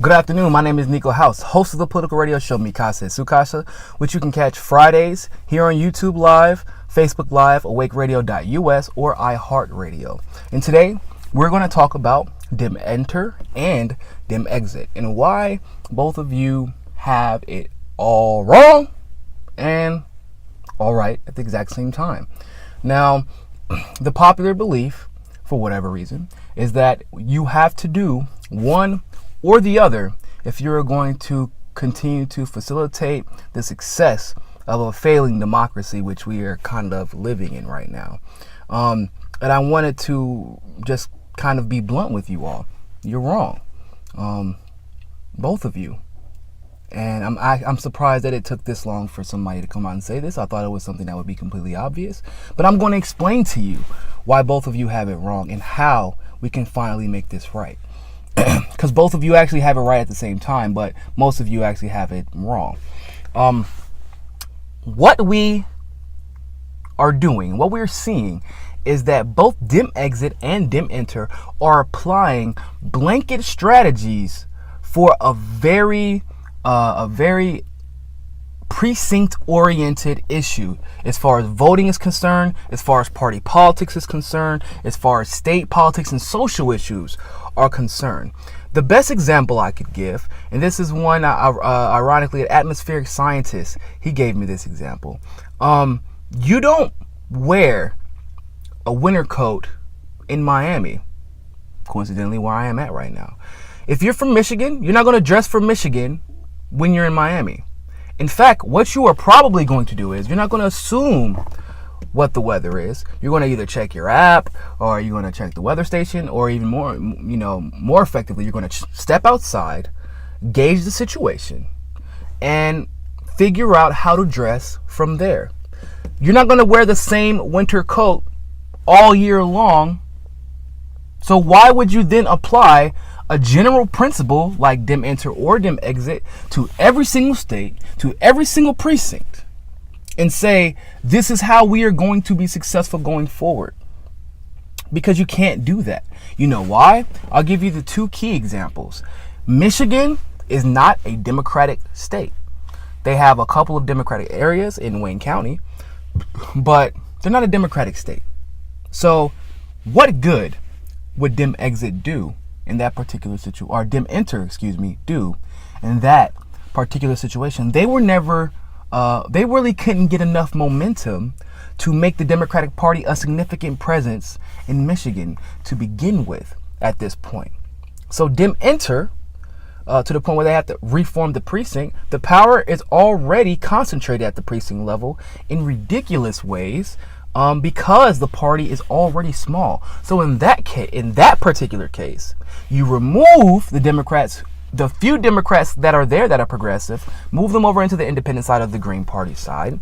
Good afternoon, my name is Niko House, host of the political radio show Mikasa Sukasa, which you can catch Fridays here on YouTube Live, Facebook Live, awakeradio.us, or iHeartRadio. And today, we're going to talk about Dementer and Demexit, and why both of you have it all wrong and all right at the exact same time. Now, the popular belief, for whatever reason, is that you have to do one or the other if you're going to continue to facilitate the success of a failing democracy, which we are kind of living in right now. And I wanted to just kind of be blunt with you all. You're wrong, both of you. And I'm surprised that it took this long for somebody to come out and say this. I thought it was something that would be completely obvious. But I'm going to explain to you why both of you have it wrong and how we can finally make this right. Because both of you actually have it right at the same time, but most of you actually have it wrong. What we are doing, what we're seeing, is that both Demexit and Dementer are applying blanket strategies for a very precinct-oriented issue as far as voting is concerned, as far as party politics is concerned, as far as state politics and social issues are concerned. The best example I could give, and this is one, ironically, an atmospheric scientist, he gave me this example. You don't wear a winter coat in Miami, coincidentally where I am at right now. If you're from Michigan, you're not going to dress for Michigan when you're in Miami. In fact, what you are probably going to do is you're not going to assume what the weather is. You're going to either check your app, or you're going to check the weather station, or even more effectively, you're going to step outside, gauge the situation, and figure out how to dress from there. You're not going to wear the same winter coat all year long. So why would you then apply a general principle like Dementer or Demexit to every single state, to every single precinct, and say, this is how we are going to be successful going forward? Because you can't do that. You know why? I'll give you the two key examples. Michigan is not a Democratic state. They have a couple of Democratic areas in Wayne County, but they're not a Democratic state. So what good would Demexit do in that particular situation, or Dementer, do in that particular situation? They were never, they really couldn't get enough momentum to make the Democratic Party a significant presence in Michigan to begin with at this point. So Dementer, to the point where they have to reform the precinct, the power is already concentrated at the precinct level in ridiculous ways, because the party is already small. So in that particular case, you remove the Democrats, the few Democrats that are there that are progressive, move them over into the independent side of the Green Party side,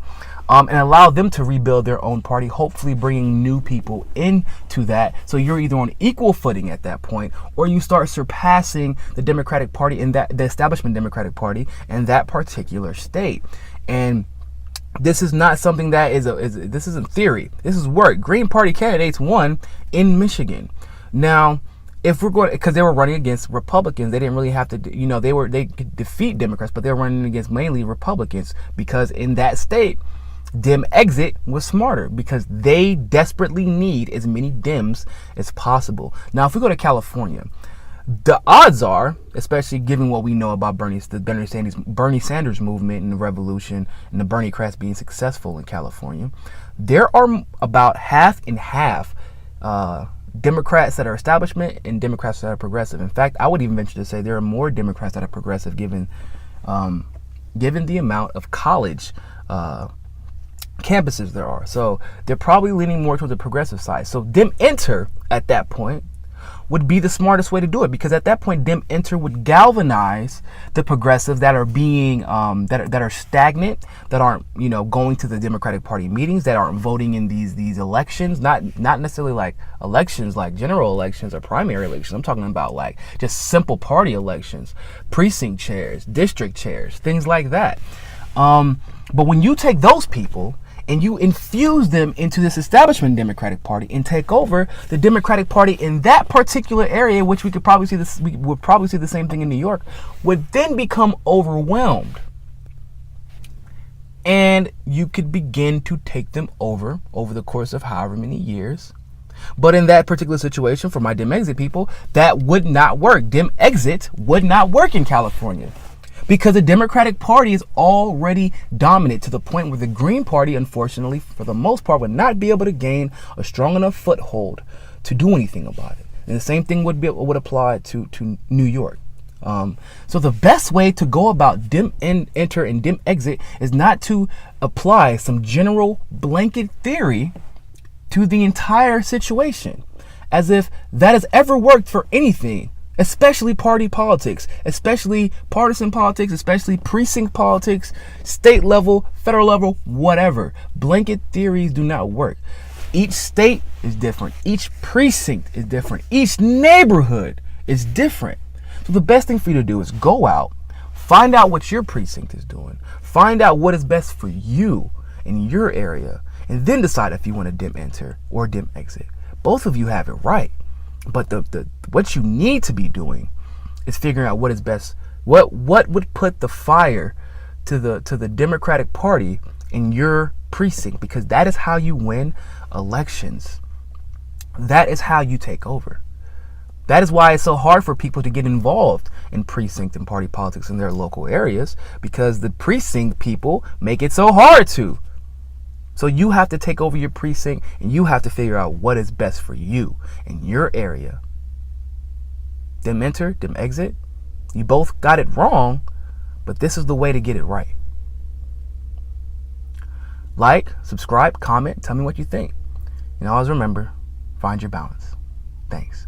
and allow them to rebuild their own party, hopefully bringing new people into that. So you're either on equal footing at that point, or you start surpassing the Democratic Party in the establishment Democratic Party in that particular state. And this is not something that this isn't theory. This is work. Green Party candidates won in Michigan. Now, if we're going, because they were running against Republicans, they didn't really have to, they could defeat Democrats, but they were running against mainly Republicans, because in that state, Demexit was smarter because they desperately need as many Dems as possible. Now, if we go to California, the odds are, especially given what we know about Bernie Sanders movement and the revolution and the Bernie crats being successful in California, there are about half and half Democrats that are establishment and Democrats that are progressive. In fact, I would even venture to say there are more Democrats that are progressive given the amount of college campuses there are. So they're probably leaning more towards the progressive side. So Dementer at that point would be the smartest way to do it, because at that point Dementer would galvanize the progressives that are being that are stagnant, that aren't going to the Democratic Party meetings, that aren't voting in these elections, not necessarily like elections like general elections or primary elections. I'm talking about like just simple party elections, precinct chairs, district chairs, things like that. But when you take those people and you infuse them into this establishment Democratic Party and take over the Democratic Party in that particular area, which we would probably see the same thing in New York, would then become overwhelmed. And you could begin to take them over the course of however many years. But in that particular situation, for my Demexit people, that would not work. Demexit would not work in California because the Democratic Party is already dominant to the point where the Green Party, unfortunately, for the most part, would not be able to gain a strong enough foothold to do anything about it. And the same thing would apply to New York. So the best way to go about Dementer and Demexit is not to apply some general blanket theory to the entire situation, as if that has ever worked for anything, especially party politics, especially partisan politics, especially precinct politics, state level, federal level, whatever. Blanket theories do not work. Each state is different. Each precinct is different. Each neighborhood is different. So the best thing for you to do is go out, find out what your precinct is doing, find out what is best for you in your area, and then decide if you want to Dementer or Demexit. Both of you have it right, but the what you need to be doing is figuring out what is best. What would put the fire to the Democratic Party in your precinct, because that is how you win elections. That is how you take over. That is why it's so hard for people to get involved in precinct and party politics in their local areas, because the precinct people make it so hard to. So you have to take over your precinct and you have to figure out what is best for you in your area. Dementer, Demexit, you both got it wrong, but this is the way to get it right. Like, subscribe, comment, tell me what you think. And always remember, find your balance. Thanks.